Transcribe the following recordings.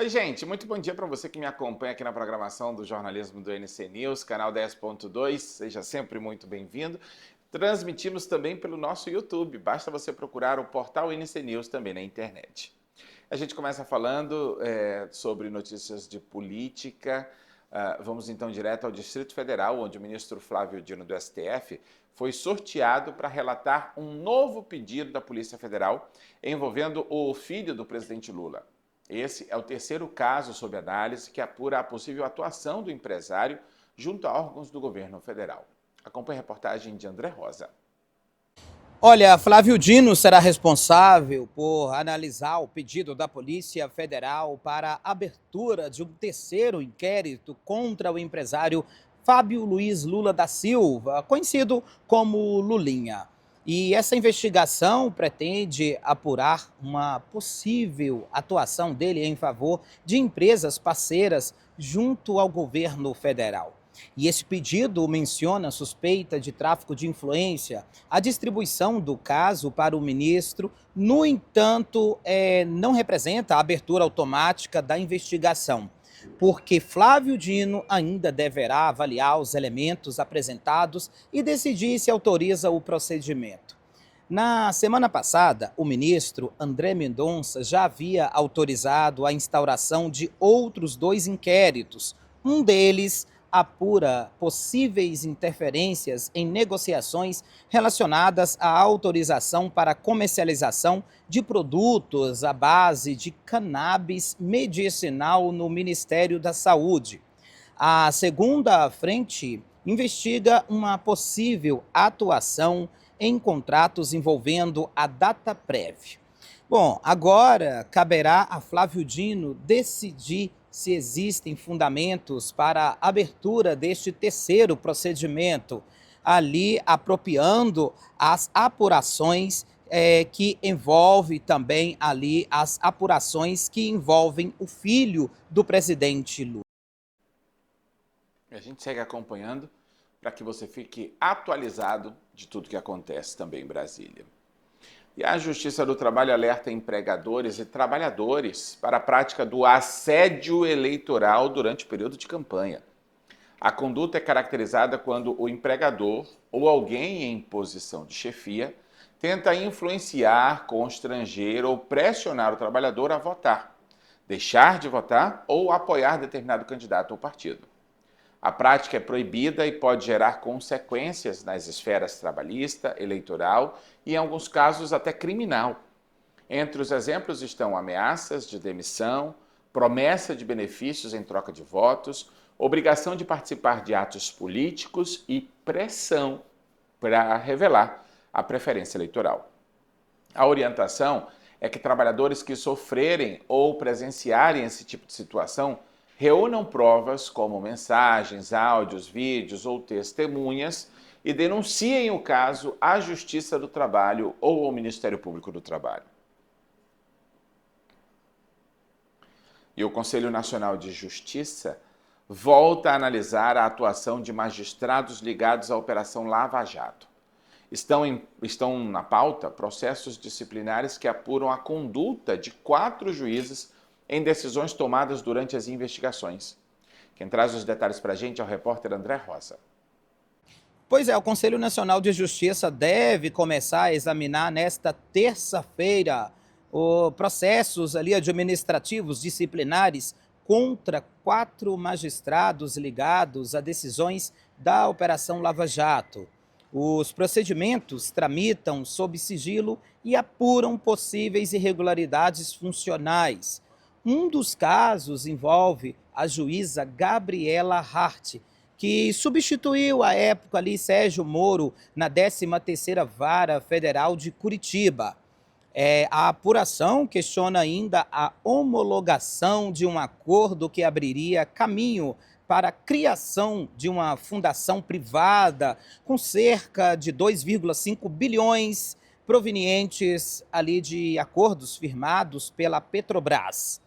Oi, gente, muito bom dia para você que me acompanha aqui na programação do jornalismo do NC News, canal 10.2. Seja sempre muito bem-vindo. Transmitimos também pelo nosso YouTube, basta você procurar o portal NC News também na internet. A gente começa falando sobre notícias de política. Vamos então direto ao Distrito Federal, onde o ministro Flávio Dino do STF foi sorteado para relatar um novo pedido da Polícia Federal envolvendo o filho do presidente Lula. Esse é o terceiro caso sob análise que apura a possível atuação do empresário junto a órgãos do governo federal. Acompanhe a reportagem de André Rosa. Olha, Flávio Dino será responsável por analisar o pedido da Polícia Federal para a abertura de um terceiro inquérito contra o empresário Fábio Luiz Lula da Silva, conhecido como Lulinha. E essa investigação pretende apurar uma possível atuação dele em favor de empresas parceiras junto ao governo federal. E esse pedido menciona suspeita de tráfico de influência, a distribuição do caso para o ministro, no entanto, não representa a abertura automática da investigação, porque Flávio Dino ainda deverá avaliar os elementos apresentados e decidir se autoriza o procedimento. Na semana passada, o ministro André Mendonça já havia autorizado a instauração de outros dois inquéritos. Um deles apura possíveis interferências em negociações relacionadas à autorização para comercialização de produtos à base de cannabis medicinal no Ministério da Saúde. A segunda frente investiga uma possível atuação em contratos envolvendo a Dataprev. Bom, agora caberá a Flávio Dino decidir se existem fundamentos para a abertura deste terceiro procedimento, ali apropriando as apurações que envolve também ali as apurações que envolvem o filho do presidente Lula. A gente segue acompanhando para que você fique atualizado de tudo que acontece também em Brasília. E a Justiça do Trabalho alerta empregadores e trabalhadores para a prática do assédio eleitoral durante o período de campanha. A conduta é caracterizada quando o empregador ou alguém em posição de chefia tenta influenciar, constranger ou pressionar o trabalhador a votar, deixar de votar ou apoiar determinado candidato ou partido. A prática é proibida e pode gerar consequências nas esferas trabalhista, eleitoral e, em alguns casos, até criminal. Entre os exemplos estão ameaças de demissão, promessa de benefícios em troca de votos, obrigação de participar de atos políticos e pressão para revelar a preferência eleitoral. A orientação é que trabalhadores que sofrerem ou presenciarem esse tipo de situação reúnam provas como mensagens, áudios, vídeos ou testemunhas e denunciem o caso à Justiça do Trabalho ou ao Ministério Público do Trabalho. E o Conselho Nacional de Justiça volta a analisar a atuação de magistrados ligados à Operação Lava Jato. Estão na pauta processos disciplinares que apuram a conduta de 4 juízes em decisões tomadas durante as investigações. Quem traz os detalhes para a gente é o repórter André Rosa. Pois é, o Conselho Nacional de Justiça deve começar a examinar nesta terça-feira processos ali administrativos disciplinares contra 4 magistrados ligados a decisões da Operação Lava Jato. Os procedimentos tramitam sob sigilo e apuram possíveis irregularidades funcionais. Um dos casos envolve a juíza Gabriela Hart, que substituiu à época ali Sérgio Moro na 13ª Vara Federal de Curitiba. A apuração questiona ainda a homologação de um acordo que abriria caminho para a criação de uma fundação privada com cerca de 2,5 bilhões provenientes ali de acordos firmados pela Petrobras.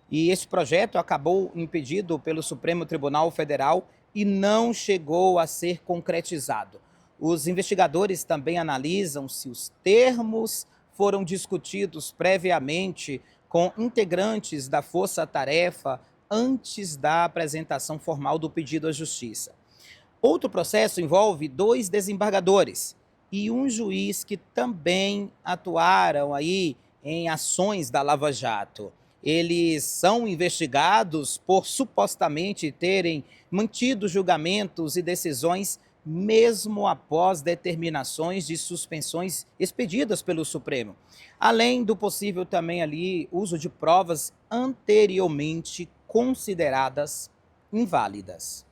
E esse projeto acabou impedido pelo Supremo Tribunal Federal e não chegou a ser concretizado. Os investigadores também analisam se os termos foram discutidos previamente com integrantes da força-tarefa antes da apresentação formal do pedido à Justiça. Outro processo envolve 2 desembargadores e um juiz que também atuaram aí em ações da Lava Jato. Eles são investigados por supostamente terem mantido julgamentos e decisões mesmo após determinações de suspensões expedidas pelo Supremo, além do possível também ali uso de provas anteriormente consideradas inválidas.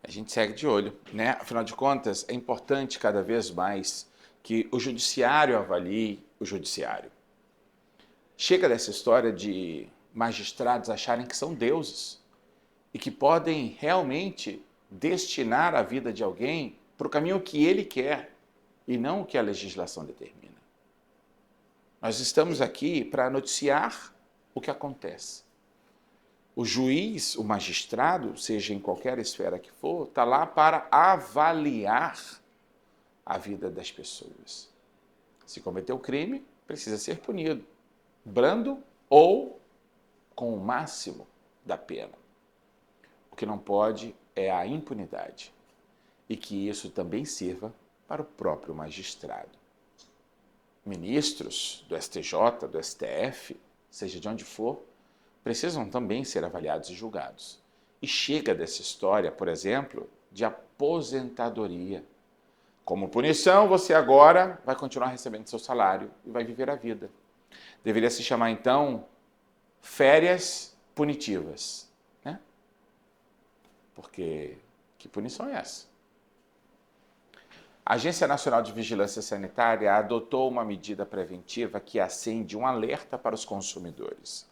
A gente segue de olho, né? Afinal de contas, é importante cada vez mais que o judiciário avalie o judiciário. Chega dessa história de magistrados acharem que são deuses e que podem realmente destinar a vida de alguém para o caminho que ele quer e não o que a legislação determina. Nós estamos aqui para noticiar o que acontece. O juiz, o magistrado, seja em qualquer esfera que for, está lá para avaliar a vida das pessoas. Se cometeu crime, precisa ser punido, brando ou com o máximo da pena. O que não pode é a impunidade e que isso também sirva para o próprio magistrado. Ministros do STJ, do STF, seja de onde for, precisam também ser avaliados e julgados. E chega dessa história, por exemplo, de aposentadoria. Como punição, você agora vai continuar recebendo seu salário e vai viver a vida. Deveria se chamar, então, férias punitivas, né? Porque que punição é essa? A Agência Nacional de Vigilância Sanitária adotou uma medida preventiva que acende um alerta para os consumidores.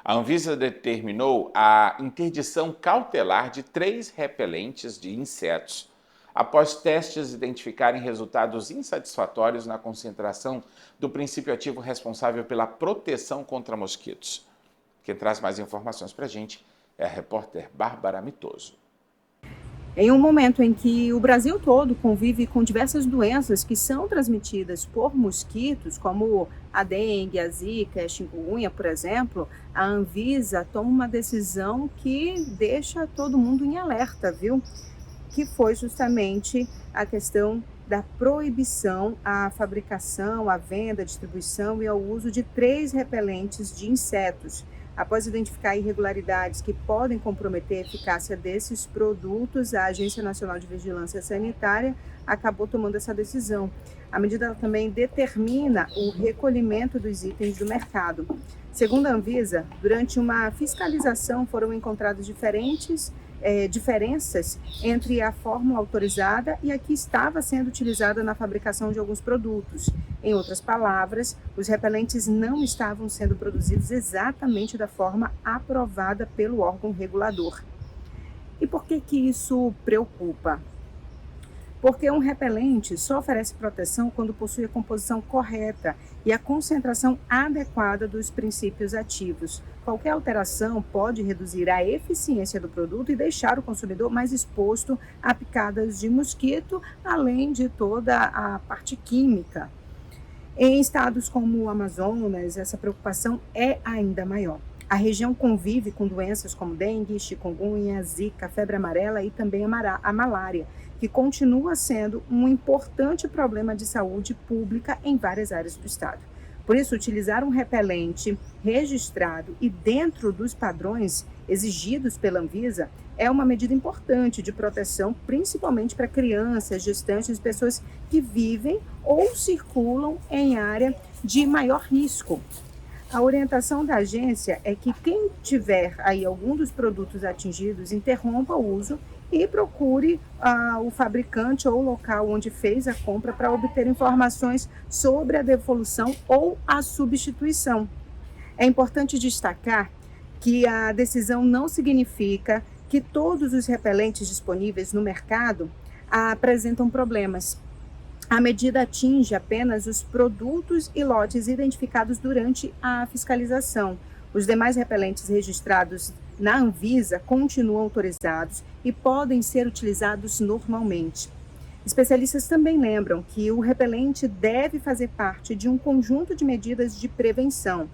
A Anvisa determinou a interdição cautelar de 3 repelentes de insetos após testes identificarem resultados insatisfatórios na concentração do princípio ativo responsável pela proteção contra mosquitos. Quem traz mais informações para a gente é a repórter Bárbara Mitoso. Em um momento em que o Brasil todo convive com diversas doenças que são transmitidas por mosquitos, como a dengue, a zika, a chikungunya, por exemplo, a Anvisa toma uma decisão que deixa todo mundo em alerta, viu? Que foi justamente a questão da proibição à fabricação, à venda, à distribuição e ao uso de 3 repelentes de insetos. Após identificar irregularidades que podem comprometer a eficácia desses produtos, a Agência Nacional de Vigilância Sanitária acabou tomando essa decisão. A medida também determina o recolhimento dos itens do mercado. Segundo a Anvisa, durante uma fiscalização foram encontradas diferenças entre a fórmula autorizada e a que estava sendo utilizada na fabricação de alguns produtos. Em outras palavras, os repelentes não estavam sendo produzidos exatamente da forma aprovada pelo órgão regulador. E por que isso preocupa? Porque um repelente só oferece proteção quando possui a composição correta e a concentração adequada dos princípios ativos. Qualquer alteração pode reduzir a eficiência do produto e deixar o consumidor mais exposto a picadas de mosquito, além de toda a parte química. Em estados como o Amazonas, essa preocupação é ainda maior. A região convive com doenças como dengue, chikungunya, zika, febre amarela e também a malária, que continua sendo um importante problema de saúde pública em várias áreas do estado. Por isso, utilizar um repelente registrado e dentro dos padrões exigidos pela Anvisa é uma medida importante de proteção, principalmente para crianças, gestantes e pessoas que vivem ou circulam em área de maior risco. A orientação da agência é que quem tiver aí algum dos produtos atingidos interrompa o uso e procure o fabricante ou o local onde fez a compra para obter informações sobre a devolução ou a substituição. É importante destacar que a decisão não significa que todos os repelentes disponíveis no mercado apresentam problemas. A medida atinge apenas os produtos e lotes identificados durante a fiscalização. Os demais repelentes registrados na Anvisa continuam autorizados e podem ser utilizados normalmente. Especialistas também lembram que o repelente deve fazer parte de um conjunto de medidas de prevenção.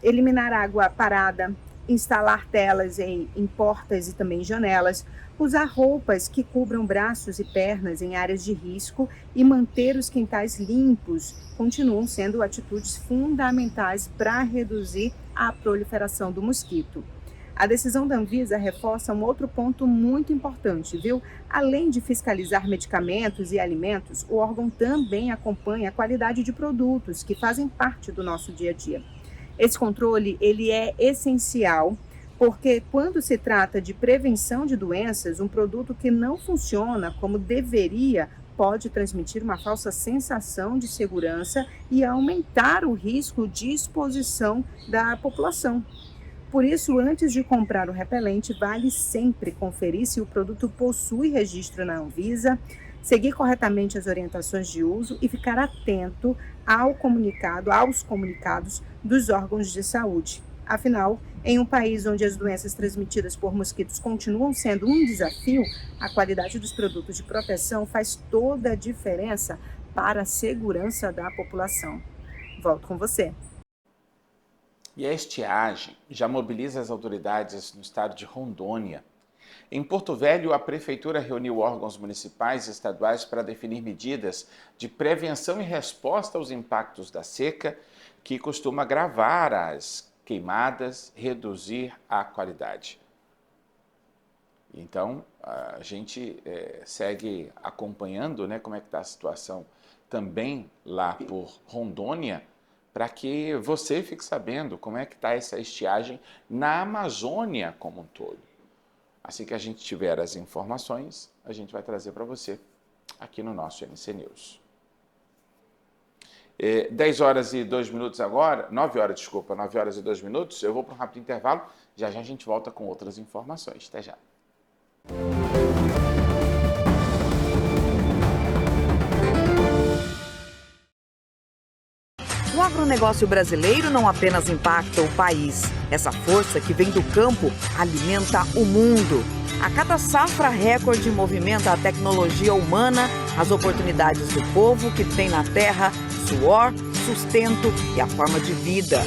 Eliminar água parada, instalar telas em portas e também janelas, usar roupas que cubram braços e pernas em áreas de risco e manter os quintais limpos continuam sendo atitudes fundamentais para reduzir a proliferação do mosquito. A decisão da Anvisa reforça um outro ponto muito importante, viu? Além de fiscalizar medicamentos e alimentos, o órgão também acompanha a qualidade de produtos que fazem parte do nosso dia a dia. Esse controle, ele é essencial, porque quando se trata de prevenção de doenças, um produto que não funciona como deveria pode transmitir uma falsa sensação de segurança e aumentar o risco de exposição da população. Por isso, antes de comprar o repelente, vale sempre conferir se o produto possui registro na Anvisa, seguir corretamente as orientações de uso e ficar atento aos comunicados dos órgãos de saúde. Afinal, em um país onde as doenças transmitidas por mosquitos continuam sendo um desafio, a qualidade dos produtos de proteção faz toda a diferença para a segurança da população. Volto com você. E a estiagem já mobiliza as autoridades no estado de Rondônia. Em Porto Velho, a prefeitura reuniu órgãos municipais e estaduais para definir medidas de prevenção e resposta aos impactos da seca, que costuma agravar as queimadas, reduzir a qualidade. Então, a gente segue acompanhando, né, como é que está a situação também lá por Rondônia, para que você fique sabendo como é que está essa estiagem na Amazônia como um todo. Assim que a gente tiver as informações, a gente vai trazer para você aqui no nosso NC News. 10 horas e 2 minutos agora, 9 horas e 2 minutos, eu vou para um rápido intervalo, já já a gente volta com outras informações. Até já. O agronegócio brasileiro não apenas impacta o país. Essa força que vem do campo alimenta o mundo. A cada safra recorde movimenta a tecnologia humana, as oportunidades do povo que tem na terra suor, sustento e a forma de vida.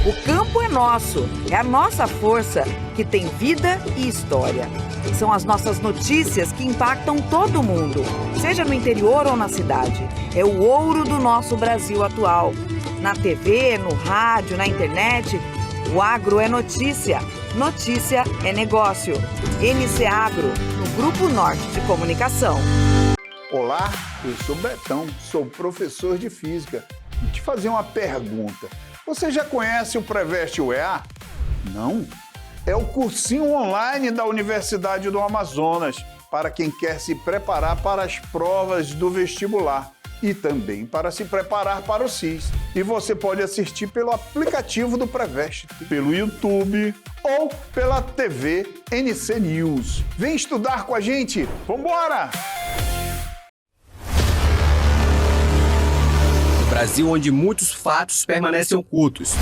O campo é nosso, é a nossa força que tem vida e história. São as nossas notícias que impactam todo mundo, seja no interior ou na cidade. É o ouro do nosso Brasil atual. Na TV, no rádio, na internet, o agro é notícia. Notícia é negócio. NC Agro, no Grupo Norte de Comunicação. Olá, eu sou Betão, sou professor de Física. Vou te fazer uma pergunta. Você já conhece o Preveste UEA? Não? É o cursinho online da Universidade do Amazonas, para quem quer se preparar para as provas do vestibular e também para se preparar para o SIS. E você pode assistir pelo aplicativo do Preveste, pelo YouTube ou pela TV NC News. Vem estudar com a gente! Vambora! Brasil, onde muitos fatos permanecem ocultos,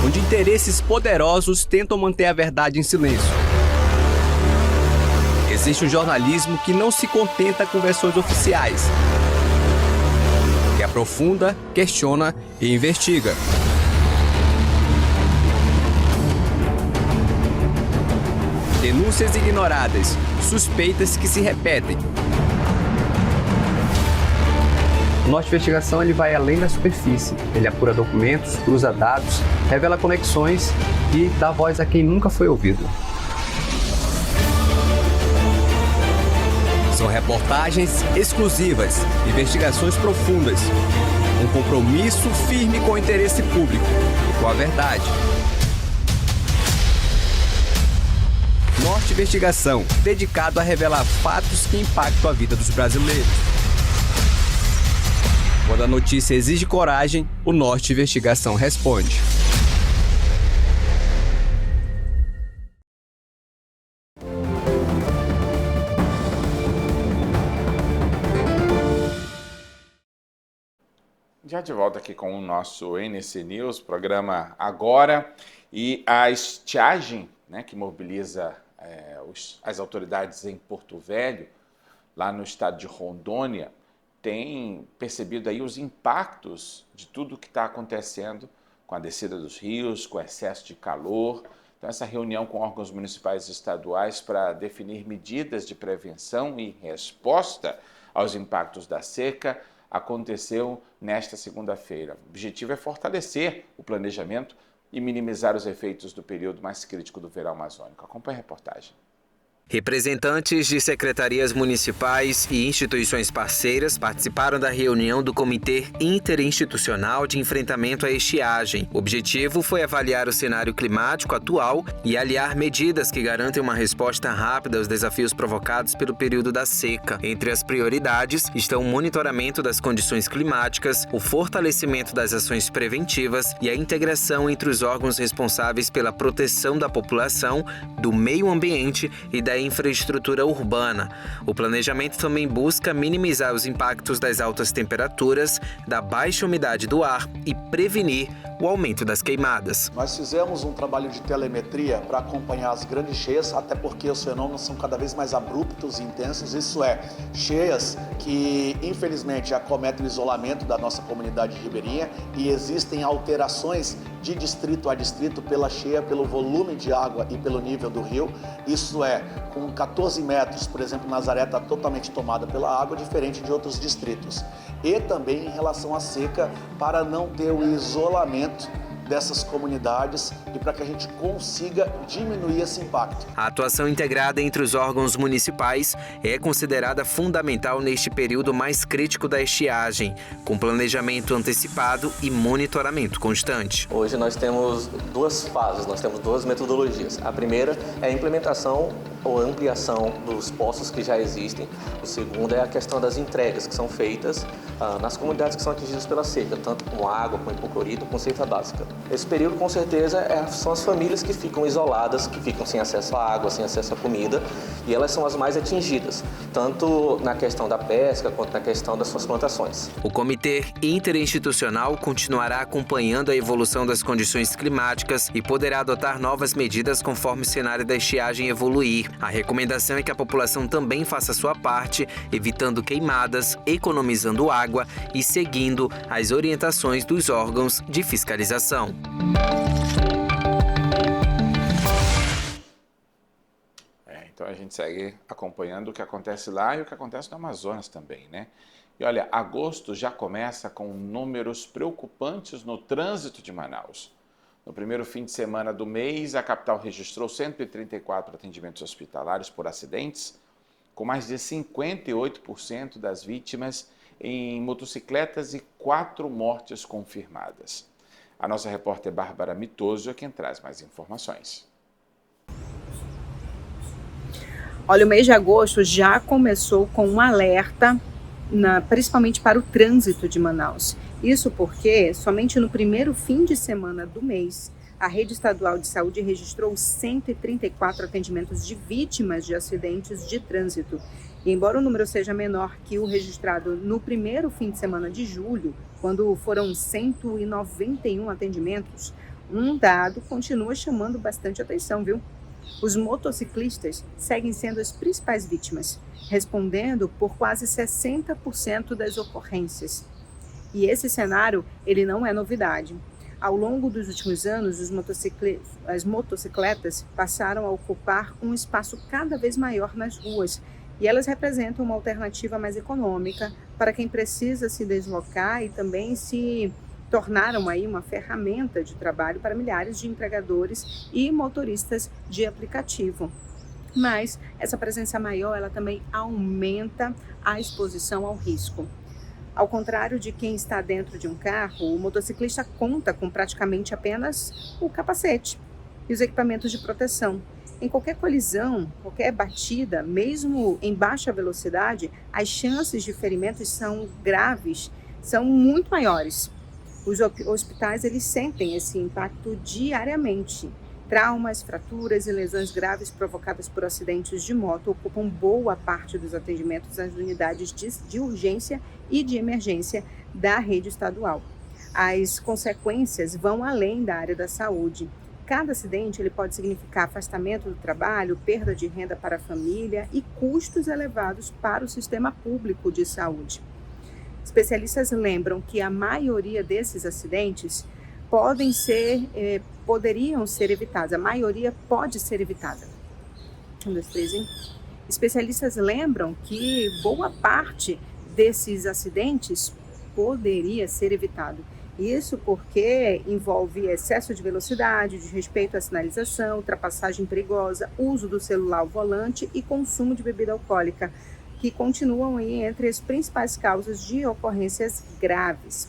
onde interesses poderosos tentam manter a verdade em silêncio. Existe um jornalismo que não se contenta com versões oficiais, que aprofunda, questiona e investiga. Denúncias ignoradas, suspeitas que se repetem. O Norte Investigação ele vai além da superfície. Ele apura documentos, cruza dados, revela conexões e dá voz a quem nunca foi ouvido. São reportagens exclusivas, investigações profundas, um compromisso firme com o interesse público e com a verdade. Norte Investigação, dedicado a revelar fatos que impactam a vida dos brasileiros. Quando a notícia exige coragem, o Norte Investigação responde. Já de volta aqui com o nosso NC News, programa Agora, e a estiagem, né, que mobiliza as autoridades em Porto Velho, lá no estado de Rondônia, têm percebido aí os impactos de tudo que está acontecendo com a descida dos rios, com o excesso de calor. Então, essa reunião com órgãos municipais e estaduais para definir medidas de prevenção e resposta aos impactos da seca aconteceu nesta segunda-feira. O objetivo é fortalecer o planejamento e minimizar os efeitos do período mais crítico do verão amazônico. Acompanhe a reportagem. Representantes de secretarias municipais e instituições parceiras participaram da reunião do Comitê Interinstitucional de Enfrentamento à Estiagem. O objetivo foi avaliar o cenário climático atual e aliar medidas que garantem uma resposta rápida aos desafios provocados pelo período da seca. Entre as prioridades estão o monitoramento das condições climáticas, o fortalecimento das ações preventivas e a integração entre os órgãos responsáveis pela proteção da população, do meio ambiente e da infraestrutura urbana. O planejamento também busca minimizar os impactos das altas temperaturas, da baixa umidade do ar e prevenir o aumento das queimadas. Nós fizemos um trabalho de telemetria para acompanhar as grandes cheias, até porque os fenômenos são cada vez mais abruptos e intensos, isso é, cheias que infelizmente acometem o isolamento da nossa comunidade ribeirinha e existem alterações de distrito a distrito pela cheia, pelo volume de água e pelo nível do rio, isso é, com 14 metros, por exemplo, Nazaré está totalmente tomada pela água, diferente de outros distritos. E também em relação à seca, para não ter o isolamento dessas comunidades e para que a gente consiga diminuir esse impacto. A atuação integrada entre os órgãos municipais é considerada fundamental neste período mais crítico da estiagem, com planejamento antecipado e monitoramento constante. Hoje nós temos duas fases, nós temos duas metodologias. A primeira é a implementação ou ampliação dos poços que já existem. O segundo é a questão das entregas que são feitas nas comunidades que são atingidas pela seca, tanto com água, com hipoclorito, com ceifa básica. Esse período, com certeza, são as famílias que ficam isoladas, que ficam sem acesso à água, sem acesso à comida, e elas são as mais atingidas, tanto na questão da pesca quanto na questão das suas plantações. O Comitê Interinstitucional continuará acompanhando a evolução das condições climáticas e poderá adotar novas medidas conforme o cenário da estiagem evoluir. A recomendação é que a população também faça a sua parte, evitando queimadas, economizando água e seguindo as orientações dos órgãos de fiscalização. Então a gente segue acompanhando o que acontece lá e o que acontece no Amazonas também, né? E olha, agosto já começa com números preocupantes no trânsito de Manaus. No primeiro fim de semana do mês, a capital registrou 134 atendimentos hospitalares por acidentes, com mais de 58% das vítimas em motocicletas e 4 mortes confirmadas. A nossa repórter Bárbara Mitoso é quem traz mais informações. Olha, o mês de agosto já começou com um alerta, principalmente para o trânsito de Manaus. Isso porque somente no primeiro fim de semana do mês, a Rede Estadual de Saúde registrou 134 atendimentos de vítimas de acidentes de trânsito. E embora o número seja menor que o registrado no primeiro fim de semana de julho, quando foram 191 atendimentos, um dado continua chamando bastante atenção, viu? Os motociclistas seguem sendo as principais vítimas, respondendo por quase 60% das ocorrências. E esse cenário, ele não é novidade. Ao longo dos últimos anos, as motocicletas passaram a ocupar um espaço cada vez maior nas ruas e elas representam uma alternativa mais econômica para quem precisa se deslocar e também se tornaram aí uma ferramenta de trabalho para milhares de entregadores e motoristas de aplicativo. Mas essa presença maior, ela também aumenta a exposição ao risco. Ao contrário de quem está dentro de um carro, o motociclista conta com praticamente apenas o capacete e os equipamentos de proteção. Em qualquer colisão, qualquer batida, mesmo em baixa velocidade, as chances de ferimentos são graves, são muito maiores. Os hospitais, eles sentem esse impacto diariamente. Traumas, fraturas e lesões graves provocadas por acidentes de moto ocupam boa parte dos atendimentos nas unidades de urgência e de emergência da rede estadual. As consequências vão além da área da saúde. Cada acidente ele pode significar afastamento do trabalho, perda de renda para a família e custos elevados para o sistema público de saúde. Especialistas lembram que a maioria desses acidentes poderiam ser evitados. A maioria pode ser evitada. 1, 2, 3, hein? Especialistas lembram que boa parte desses acidentes poderia ser evitado. Isso porque envolve excesso de velocidade, desrespeito à sinalização, ultrapassagem perigosa, uso do celular ao volante e consumo de bebida alcoólica, que continuam aí entre as principais causas de ocorrências graves.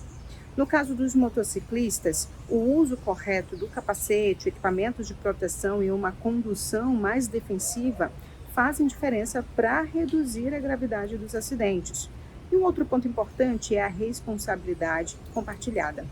No caso dos motociclistas, o uso correto do capacete, equipamentos de proteção e uma condução mais defensiva fazem diferença para reduzir a gravidade dos acidentes. E um outro ponto importante é a responsabilidade compartilhada.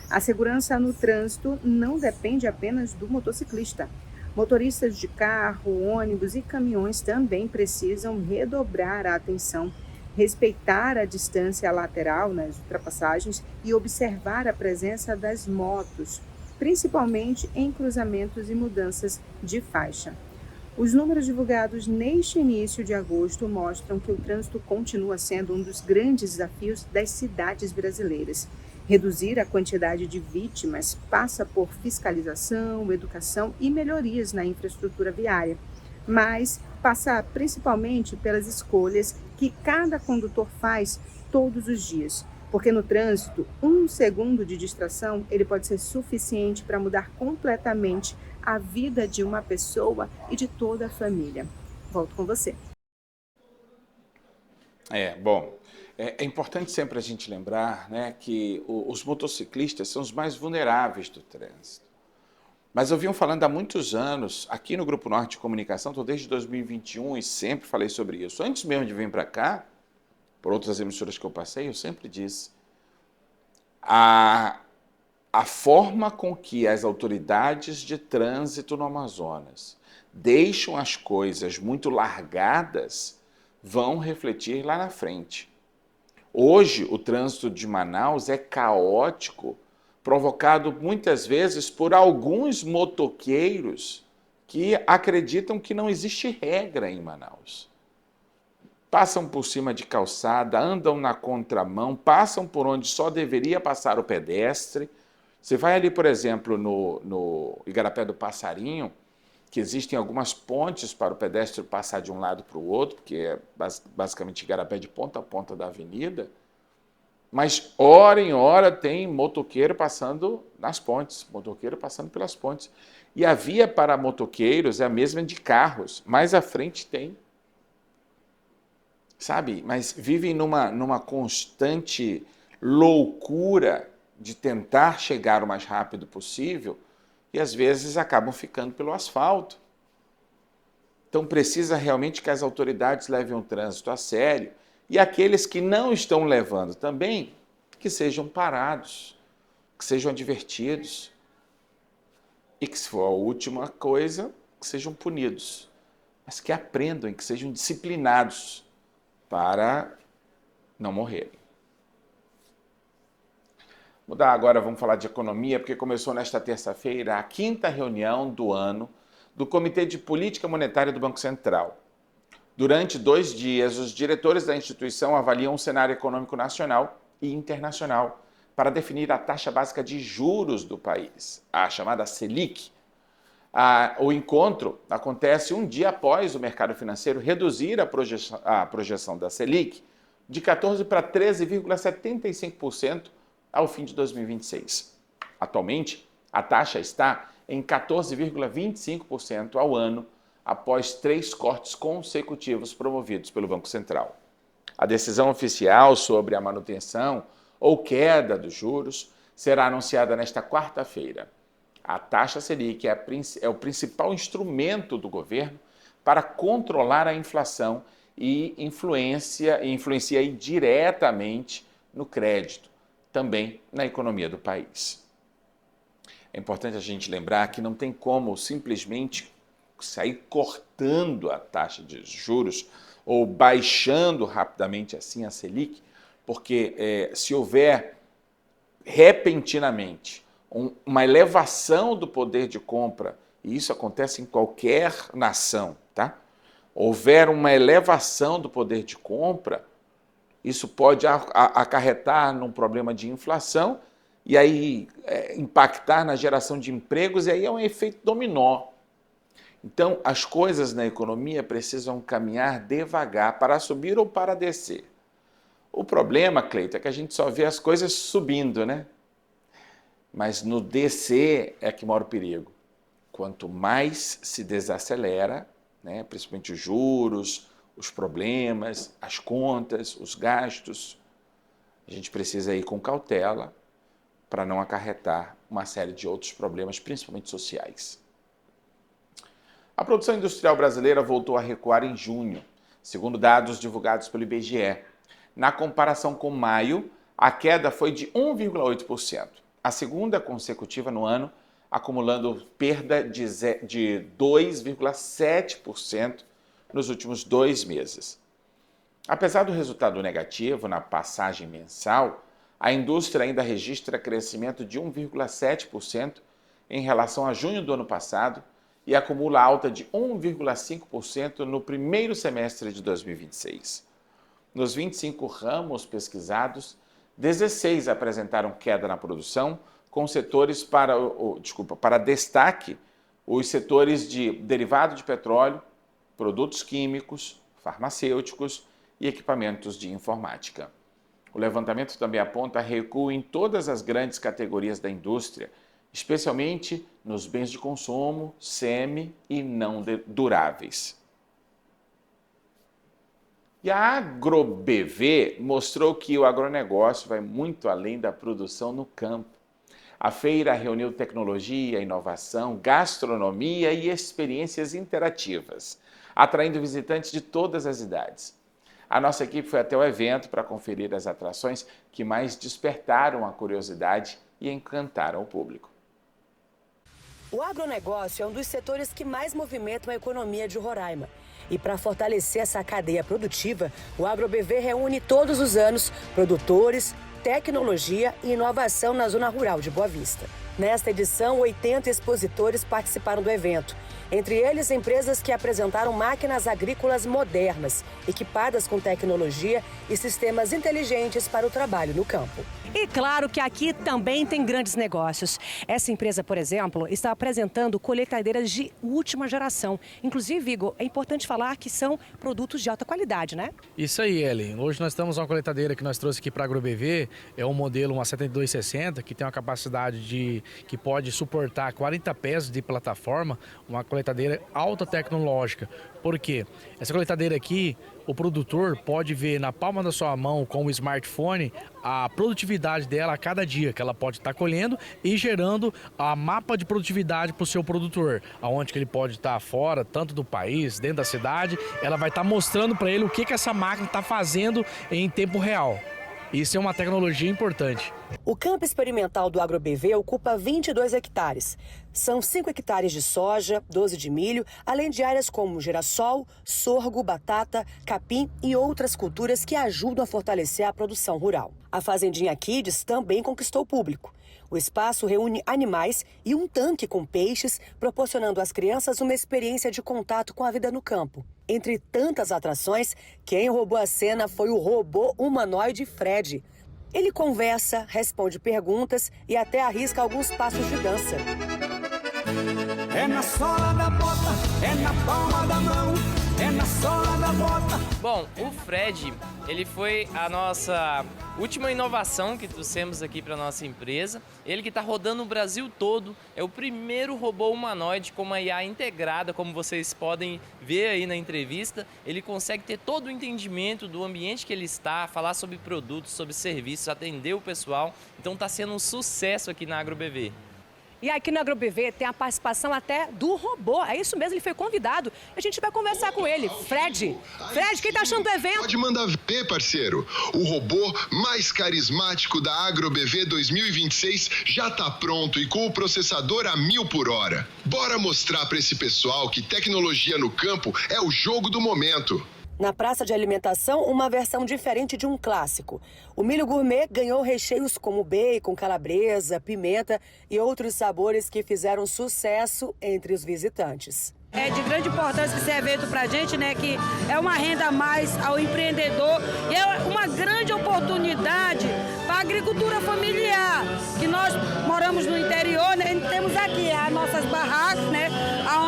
A segurança no trânsito não depende apenas do motociclista. Motoristas de carro, ônibus e caminhões também precisam redobrar a atenção, respeitar a distância lateral nas ultrapassagens e observar a presença das motos, principalmente em cruzamentos e mudanças de faixa. Os números divulgados neste início de agosto mostram que o trânsito continua sendo um dos grandes desafios das cidades brasileiras. Reduzir a quantidade de vítimas passa por fiscalização, educação e melhorias na infraestrutura viária, mas passa principalmente pelas escolhas que cada condutor faz todos os dias. Porque no trânsito, 1 segundo de distração ele pode ser suficiente para mudar completamente a vida de uma pessoa e de toda a família. Volto com você. É importante sempre a gente lembrar, né, que os motociclistas são os mais vulneráveis do trânsito. Mas eu venho falando há muitos anos, aqui no Grupo Norte de Comunicação, estou desde 2021 e sempre falei sobre isso. Antes mesmo de vir para cá, por outras emissoras que eu passei, eu sempre disse, a forma com que as autoridades de trânsito no Amazonas deixam as coisas muito largadas vão refletir lá na frente. Hoje, o trânsito de Manaus é caótico, provocado muitas vezes por alguns motoqueiros que acreditam que não existe regra em Manaus. Passam por cima de calçada, andam na contramão, passam por onde só deveria passar o pedestre. Você vai ali, por exemplo, no Igarapé do Passarinho, que existem algumas pontes para o pedestre passar de um lado para o outro, porque é basicamente Igarapé de ponta a ponta da avenida, mas hora em hora tem motoqueiro passando nas pontes, motoqueiro passando pelas pontes. E a via para motoqueiros é a mesma de carros, mais à frente tem. Sabe? Mas vivem numa constante loucura de tentar chegar o mais rápido possível e às vezes acabam ficando pelo asfalto. Então precisa realmente que as autoridades levem o trânsito a sério e aqueles que não estão levando também, que sejam parados, que sejam advertidos e que, se for a última coisa, que sejam punidos, mas que aprendam, que sejam disciplinados para não morrerem. Mudar agora, vamos falar de economia, porque começou nesta terça-feira a 5ª reunião do ano do Comitê de Política Monetária do Banco Central. Durante 2 dias, os diretores da instituição avaliam o cenário econômico nacional e internacional para definir a taxa básica de juros do país, a chamada Selic. O encontro acontece um dia após o mercado financeiro reduzir a projeção da Selic de 14% para 13,75% ao fim de 2026. Atualmente, a taxa está em 14,25% ao ano, após 3 cortes consecutivos promovidos pelo Banco Central. A decisão oficial sobre a manutenção ou queda dos juros será anunciada nesta quarta-feira. A taxa Selic é o principal instrumento do governo para controlar a inflação e influencia diretamente no crédito, também na economia do país. É importante a gente lembrar que não tem como simplesmente sair cortando a taxa de juros ou baixando rapidamente assim a Selic, porque se houver repentinamente uma elevação do poder de compra, e isso acontece em qualquer nação, tá? Houver uma elevação do poder de compra, isso pode acarretar num problema de inflação e aí impactar na geração de empregos, e aí é um efeito dominó. Então, as coisas na economia precisam caminhar devagar para subir ou para descer. O problema, Cleito, é que a gente só vê as coisas subindo, né? Mas no descer é que mora o perigo. Quanto mais se desacelera, né, principalmente os juros, os problemas, as contas, os gastos, a gente precisa ir com cautela para não acarretar uma série de outros problemas, principalmente sociais. A produção industrial brasileira voltou a recuar em junho, segundo dados divulgados pelo IBGE. Na comparação com maio, a queda foi de 1,8%, a segunda consecutiva no ano, acumulando perda de 2,7% nos últimos 2 meses. Apesar do resultado negativo na passagem mensal, a indústria ainda registra crescimento de 1,7% em relação a junho do ano passado e acumula alta de 1,5% no primeiro semestre de 2026. Nos 25 ramos pesquisados, 16 apresentaram queda na produção, com setores para destaque os setores de derivado de petróleo, produtos químicos, farmacêuticos e equipamentos de informática. O levantamento também aponta recuo em todas as grandes categorias da indústria, especialmente nos bens de consumo, semi e não duráveis. E a AgroBV mostrou que o agronegócio vai muito além da produção no campo. A feira reuniu tecnologia, inovação, gastronomia e experiências interativas, atraindo visitantes de todas as idades. A nossa equipe foi até o evento para conferir as atrações que mais despertaram a curiosidade e encantaram o público. O agronegócio é um dos setores que mais movimentam a economia de Roraima. E para fortalecer essa cadeia produtiva, o AgroBV reúne todos os anos produtores, tecnologia e inovação na zona rural de Boa Vista. Nesta edição, 80 expositores participaram do evento. Entre eles, empresas que apresentaram máquinas agrícolas modernas, equipadas com tecnologia e sistemas inteligentes para o trabalho no campo. E claro que aqui também tem grandes negócios. Essa empresa, por exemplo, está apresentando colheitadeiras de última geração. Inclusive, Igor, é importante falar que são produtos de alta qualidade, né? Isso aí, Ellen. Hoje nós temos uma colheitadeira que nós trouxemos aqui para a AgroBV. É um modelo, uma 7260, que tem uma capacidade que pode suportar 40 pés de plataforma, uma colheitadeira alta tecnológica. Por quê? Essa colheitadeira aqui, o produtor pode ver na palma da sua mão com o smartphone a produtividade dela a cada dia, que ela pode estar colhendo e gerando a mapa de produtividade para o seu produtor, aonde que ele pode estar fora, tanto do país, dentro da cidade, ela vai estar mostrando para ele o que essa máquina está fazendo em tempo real. Isso é uma tecnologia importante. O campo experimental do AgroBV ocupa 22 hectares. São 5 hectares de soja, 12 de milho, além de áreas como girassol, sorgo, batata, capim e outras culturas que ajudam a fortalecer a produção rural. A Fazendinha Kids também conquistou o público. O espaço reúne animais e um tanque com peixes, proporcionando às crianças uma experiência de contato com a vida no campo. Entre tantas atrações, quem roubou a cena foi o robô humanoide Fred. Ele conversa, responde perguntas e até arrisca alguns passos de dança. É na sola da bota, é na palma da mão, é na sola da bota. Bom, o Fred, ele foi a nossa última inovação que trouxemos aqui para nossa empresa. Ele que está rodando o Brasil todo, é o primeiro robô humanoide com uma IA integrada, como vocês podem ver aí na entrevista. Ele consegue ter todo o entendimento do ambiente que ele está, falar sobre produtos, sobre serviços, atender o pessoal. Então está sendo um sucesso aqui na AgroBV. E aqui na AgroBV tem a participação até do robô. É isso mesmo, ele foi convidado. A gente vai conversar com ele. Fred, o que tá achando do evento? Pode mandar ver, parceiro. O robô mais carismático da AgroBV 2026 já tá pronto e com o processador a 1000 por hora. Bora mostrar para esse pessoal que tecnologia no campo é o jogo do momento. Na praça de alimentação, uma versão diferente de um clássico. O milho gourmet ganhou recheios como bacon, calabresa, pimenta e outros sabores que fizeram sucesso entre os visitantes. É de grande importância esse evento para a gente, né? Que é uma renda a mais ao empreendedor e é uma grande oportunidade para a agricultura familiar. Que nós moramos no interior, né? E temos aqui as nossas barracas, né?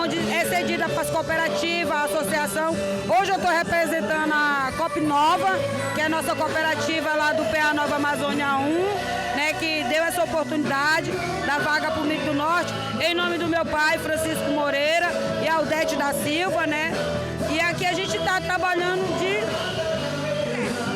Onde é cedida para as cooperativas, a associação. Hoje eu estou representando a Cop Nova, que é a nossa cooperativa lá do PA Nova Amazônia 1, né? Que deu essa oportunidade da vaga para o Milho do Norte, em nome do meu pai, Francisco Moreira, e Aldete da Silva, né? E aqui a gente está trabalhando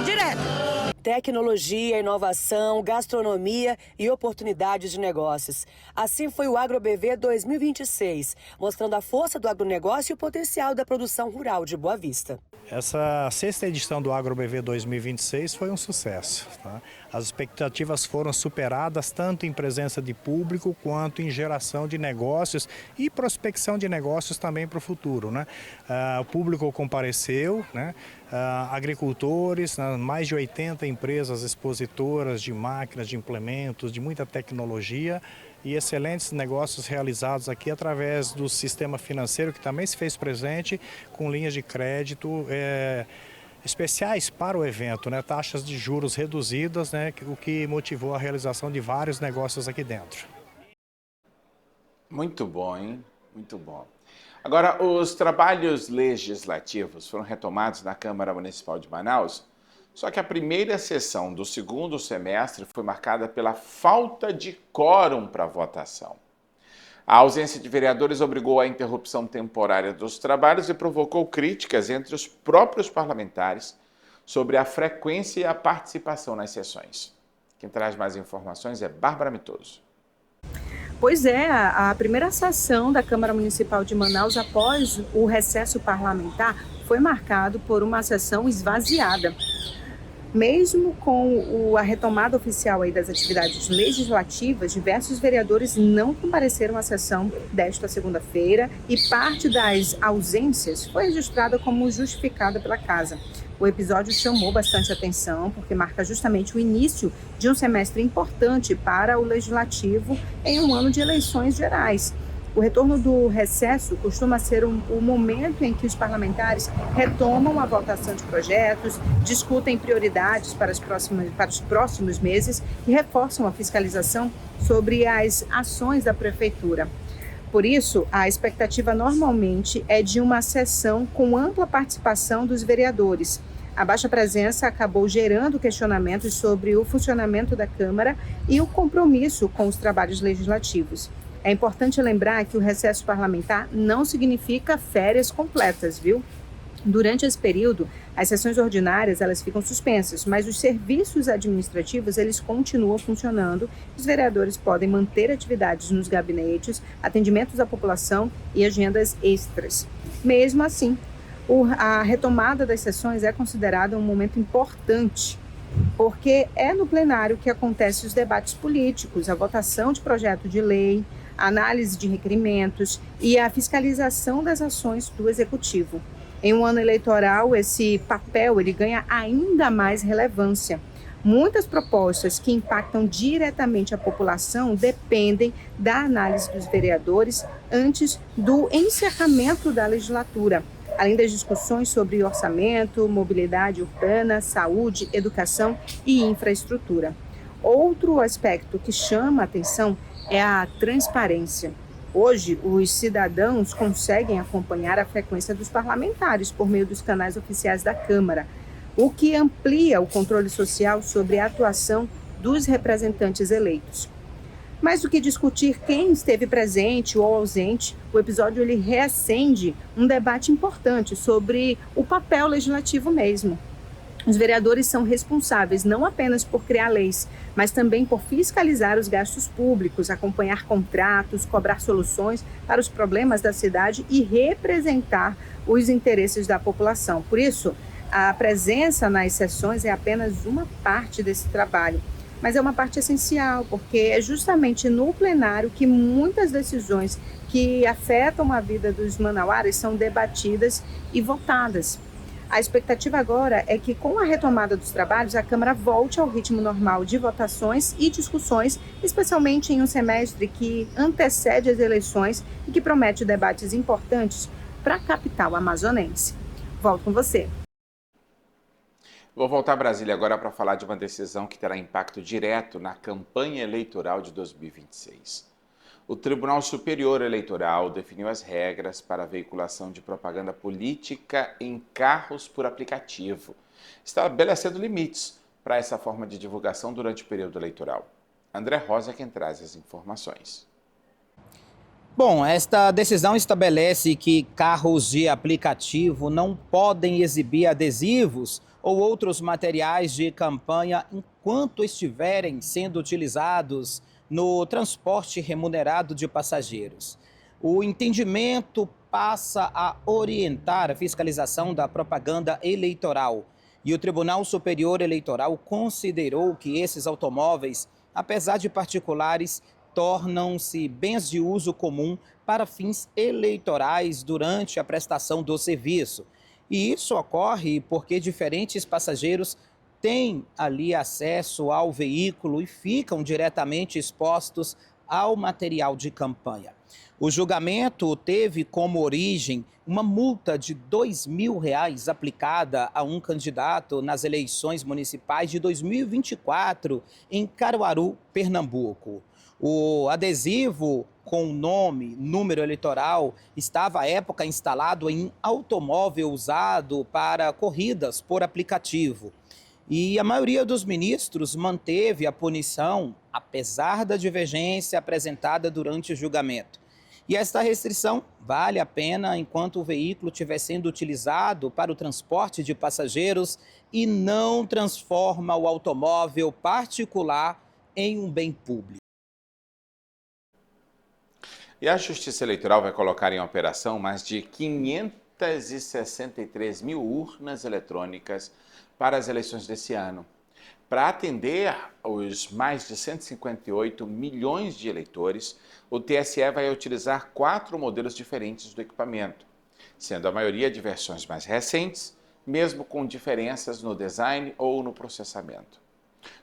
direto. Tecnologia, inovação, gastronomia e oportunidades de negócios. Assim foi o AgroBV 2026, mostrando a força do agronegócio e o potencial da produção rural de Boa Vista. Essa sexta edição do AgroBV 2026 foi um sucesso. Tá? As expectativas foram superadas tanto em presença de público quanto em geração de negócios e prospecção de negócios também para o futuro. Né? O público compareceu, né? Agricultores, mais de 80 empresas expositoras de máquinas, de implementos, de muita tecnologia e excelentes negócios realizados aqui através do sistema financeiro que também se fez presente com linhas de crédito especiais para o evento, né? Taxas de juros reduzidas, né? O que motivou a realização de vários negócios aqui dentro. Muito bom, hein? Muito bom. Agora, os trabalhos legislativos foram retomados na Câmara Municipal de Manaus, só que a primeira sessão do segundo semestre foi marcada pela falta de quórum para votação. A ausência de vereadores obrigou à interrupção temporária dos trabalhos e provocou críticas entre os próprios parlamentares sobre a frequência e a participação nas sessões. Quem traz mais informações é Bárbara Mitoso. Pois é, a primeira sessão da Câmara Municipal de Manaus após o recesso parlamentar foi marcado por uma sessão esvaziada. Mesmo com a retomada oficial aí das atividades legislativas, diversos vereadores não compareceram à sessão desta segunda-feira e parte das ausências foi registrada como justificada pela Casa. O episódio chamou bastante atenção porque marca justamente o início de um semestre importante para o Legislativo em um ano de eleições gerais. O retorno do recesso costuma ser o momento em que os parlamentares retomam a votação de projetos, discutem prioridades para os próximos meses e reforçam a fiscalização sobre as ações da Prefeitura. Por isso, a expectativa normalmente é de uma sessão com ampla participação dos vereadores. A baixa presença acabou gerando questionamentos sobre o funcionamento da Câmara e o compromisso com os trabalhos legislativos. É importante lembrar que o recesso parlamentar não significa férias completas, viu? Durante esse período, as sessões ordinárias elas ficam suspensas, mas os serviços administrativos eles continuam funcionando. Os vereadores podem manter atividades nos gabinetes, atendimentos à população e agendas extras. Mesmo assim, a retomada das sessões é considerada um momento importante, porque é no plenário que acontecem os debates políticos, a votação de projeto de lei, a análise de requerimentos e a fiscalização das ações do Executivo. Em um ano eleitoral, esse papel ele ganha ainda mais relevância. Muitas propostas que impactam diretamente a população dependem da análise dos vereadores antes do encerramento da legislatura, além das discussões sobre orçamento, mobilidade urbana, saúde, educação e infraestrutura. Outro aspecto que chama a atenção é a transparência. Hoje, os cidadãos conseguem acompanhar a frequência dos parlamentares por meio dos canais oficiais da Câmara, o que amplia o controle social sobre a atuação dos representantes eleitos. Mais do que discutir quem esteve presente ou ausente, o episódio ele reacende um debate importante sobre o papel legislativo mesmo. Os vereadores são responsáveis não apenas por criar leis, mas também por fiscalizar os gastos públicos, acompanhar contratos, cobrar soluções para os problemas da cidade e representar os interesses da população. Por isso, a presença nas sessões é apenas uma parte desse trabalho, mas é uma parte essencial, porque é justamente no plenário que muitas decisões que afetam a vida dos manauaras são debatidas e votadas. A expectativa agora é que, com a retomada dos trabalhos, a Câmara volte ao ritmo normal de votações e discussões, especialmente em um semestre que antecede as eleições e que promete debates importantes para a capital amazonense. Volto com você. Vou voltar a Brasília agora para falar de uma decisão que terá impacto direto na campanha eleitoral de 2026. O Tribunal Superior Eleitoral definiu as regras para a veiculação de propaganda política em carros por aplicativo, estabelecendo limites para essa forma de divulgação durante o período eleitoral. André Rosa é quem traz as informações. Bom, esta decisão estabelece que carros de aplicativo não podem exibir adesivos ou outros materiais de campanha enquanto estiverem sendo utilizados no transporte remunerado de passageiros. O entendimento passa a orientar a fiscalização da propaganda eleitoral e o Tribunal Superior Eleitoral considerou que esses automóveis, apesar de particulares, tornam-se bens de uso comum para fins eleitorais durante a prestação do serviço. E isso ocorre porque diferentes passageiros têm ali acesso ao veículo e ficam diretamente expostos ao material de campanha. O julgamento teve como origem uma multa de R$ 2.000 aplicada a um candidato nas eleições municipais de 2024 em Caruaru, Pernambuco. O adesivo com nome, número eleitoral, estava à época instalado em automóvel usado para corridas por aplicativo. E a maioria dos ministros manteve a punição, apesar da divergência apresentada durante o julgamento. E esta restrição vale a pena enquanto o veículo estiver sendo utilizado para o transporte de passageiros e não transforma o automóvel particular em um bem público. E a Justiça Eleitoral vai colocar em operação mais de 563 mil urnas eletrônicas para as eleições desse ano. Para atender os mais de 158 milhões de eleitores, o TSE vai utilizar 4 modelos diferentes do equipamento, sendo a maioria de versões mais recentes, mesmo com diferenças no design ou no processamento.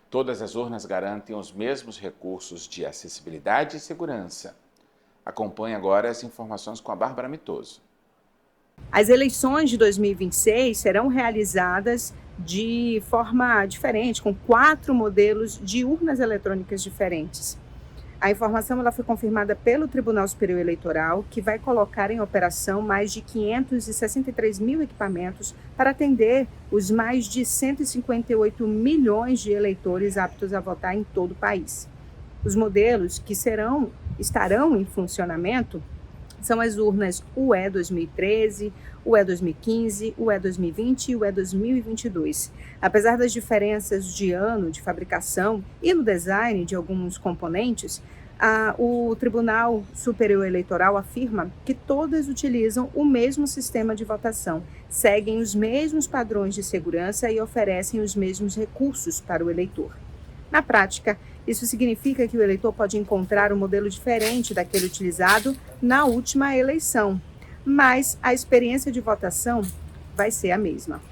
Todas as urnas garantem os mesmos recursos de acessibilidade e segurança. Acompanhe agora as informações com a Bárbara Mitoso. As eleições de 2026 serão realizadas de forma diferente, com 4 modelos de urnas eletrônicas diferentes. A informação ela foi confirmada pelo Tribunal Superior Eleitoral, que vai colocar em operação mais de 563 mil equipamentos para atender os mais de 158 milhões de eleitores aptos a votar em todo o país. Os modelos que estarão em funcionamento são as urnas UE 2013, UE 2015, UE 2020 e UE 2022. Apesar das diferenças de ano de fabricação e no design de alguns componentes, o Tribunal Superior Eleitoral afirma que todas utilizam o mesmo sistema de votação, seguem os mesmos padrões de segurança e oferecem os mesmos recursos para o eleitor. Na prática, isso significa que o eleitor pode encontrar um modelo diferente daquele utilizado na última eleição, mas a experiência de votação vai ser a mesma.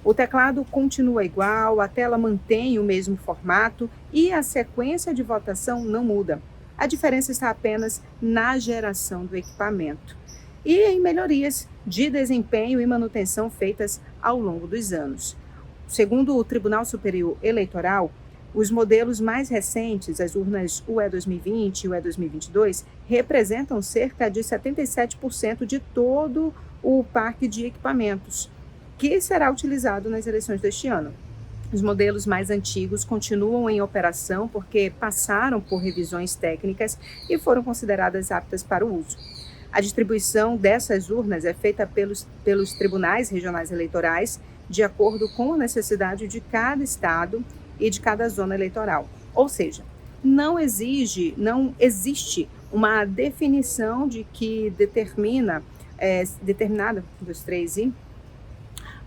O teclado continua igual, a tela mantém o mesmo formato e a sequência de votação não muda. A diferença está apenas na geração do equipamento e em melhorias de desempenho e manutenção feitas ao longo dos anos. Segundo o Tribunal Superior Eleitoral, os modelos mais recentes, as urnas UE 2020 e UE 2022, representam cerca de 77% de todo o parque de equipamentos, que será utilizado nas eleições deste ano. Os modelos mais antigos continuam em operação porque passaram por revisões técnicas e foram consideradas aptas para o uso. A distribuição dessas urnas é feita pelos tribunais regionais eleitorais de acordo com a necessidade de cada estado e de cada zona eleitoral. Ou seja, não existe uma definição de que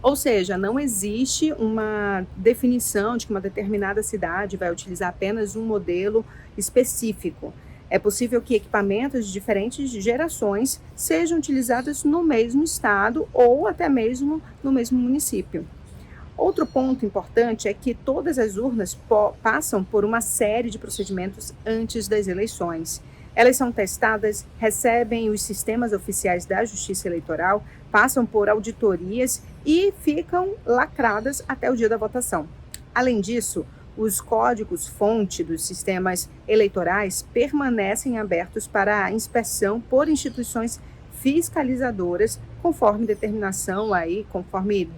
Ou seja, não existe uma definição de que uma determinada cidade vai utilizar apenas um modelo específico. É possível que equipamentos de diferentes gerações sejam utilizados no mesmo estado ou até mesmo no mesmo município. Outro ponto importante é que todas as urnas passam por uma série de procedimentos antes das eleições. Elas são testadas, recebem os sistemas oficiais da Justiça Eleitoral, passam por auditorias e ficam lacradas até o dia da votação. Além disso, os códigos-fonte dos sistemas eleitorais permanecem abertos para inspeção por instituições fiscalizadoras, conforme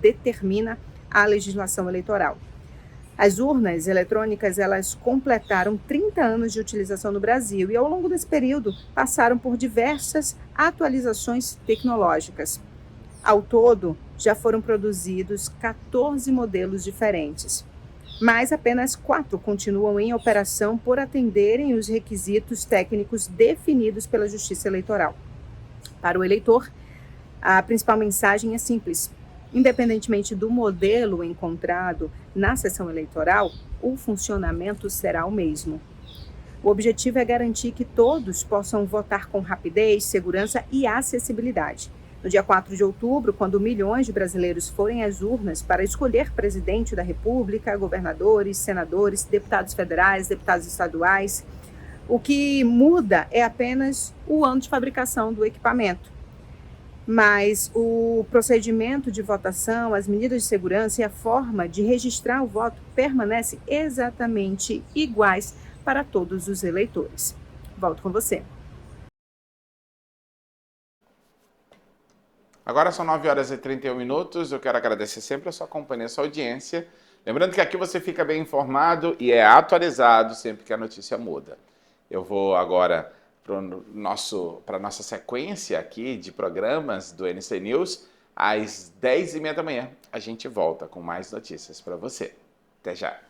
determina a legislação eleitoral. As urnas eletrônicas, elas completaram 30 anos de utilização no Brasil e, ao longo desse período, passaram por diversas atualizações tecnológicas. Ao todo, já foram produzidos 14 modelos diferentes, mas apenas 4 continuam em operação por atenderem os requisitos técnicos definidos pela Justiça Eleitoral. Para o eleitor, a principal mensagem é simples. Independentemente do modelo encontrado na sessão eleitoral, o funcionamento será o mesmo. O objetivo é garantir que todos possam votar com rapidez, segurança e acessibilidade. No dia 4 de outubro, quando milhões de brasileiros forem às urnas para escolher presidente da República, governadores, senadores, deputados federais, deputados estaduais, o que muda é apenas o ano de fabricação do equipamento. Mas o procedimento de votação, as medidas de segurança e a forma de registrar o voto permanecem exatamente iguais para todos os eleitores. Volto com você. Agora são 9h31. Eu quero agradecer sempre a sua companhia, a sua audiência. Lembrando que aqui você fica bem informado e é atualizado sempre que a notícia muda. Eu vou agora para a nossa sequência aqui de programas do NC News. Às 10h30 da manhã a gente volta com mais notícias para você. Até já!